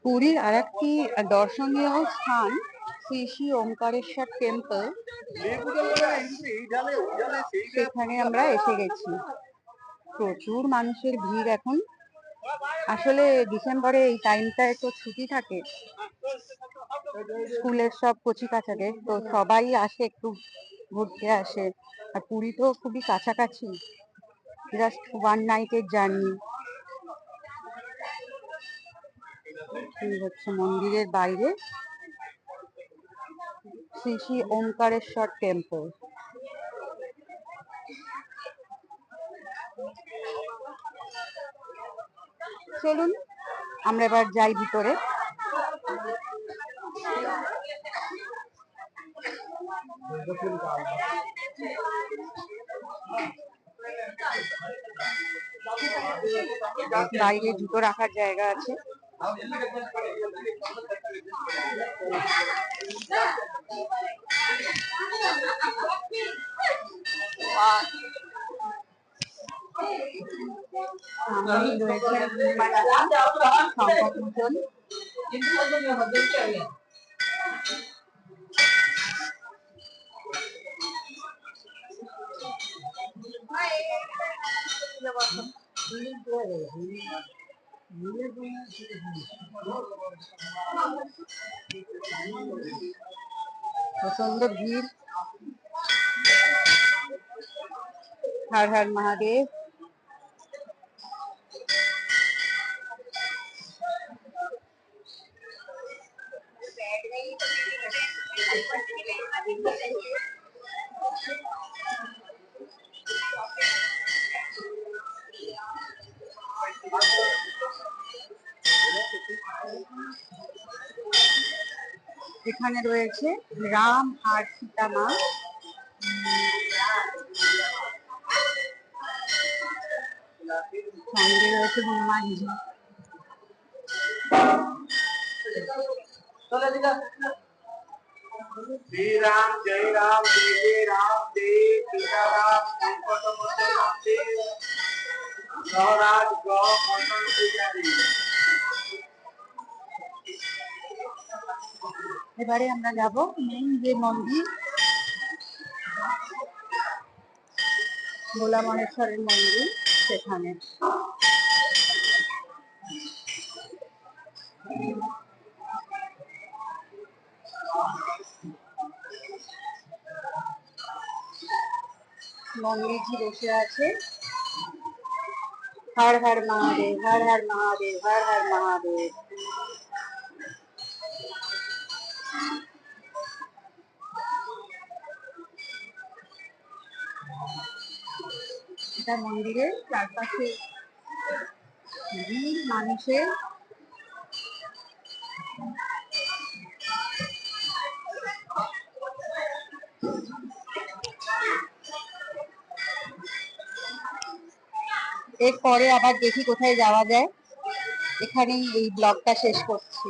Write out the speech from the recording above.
পুরীর আরেকটি দর্শনীয় স্থান শ্রী শ্রী ওমকারেশ্বর টেম্পল। সেখানে আমরা এসে গেছি। প্রচুর মানুষের ভিড় এখন। আসলে ডিসেম্বরে এই টাইমটায় তো ছুটি থাকে স্কুলের সব কচি কাচাদের, তো সবাই আসে একটু ঘুরতে আসে। আর পুরী তো খুবই কাছাকাছি, জাস্ট 1 নাইটের জার্নি। এই হচ্ছে মন্দিরের বাইরে শ্রী শ্রী ওমকারেশ্বর টেম্পল। চলুন আমরা এবার যাই ভিতরে। বাইরে জুতো রাখার জায়গা আছে। প্রচন্ড ভিড়। হর হর মহাদেব। এখানে রয়েছে রাম আর সীতা মা। সঙ্গে রয়েছে হনুমানজি। श्री राम जय राम जय जय राम जय सीता राम संकट मोचन जय स्वराज गौ मंगल पूजारी। এবারে আমরা যাব মেইন যে মন্দির, ভোলা মহেশ্বরের মন্দির, সেখানে। মন্দিরজি বসে আছে। হর হর মহাদেব, হর হর মহাদেব, হর হর মহাদেব। এটা মন্দিরের চারপাশে ভিড় মানুষের। এরপরে আবার দেখি কোথায় যাওয়া যায়। এখানেই এই ব্লগটা শেষ করছি।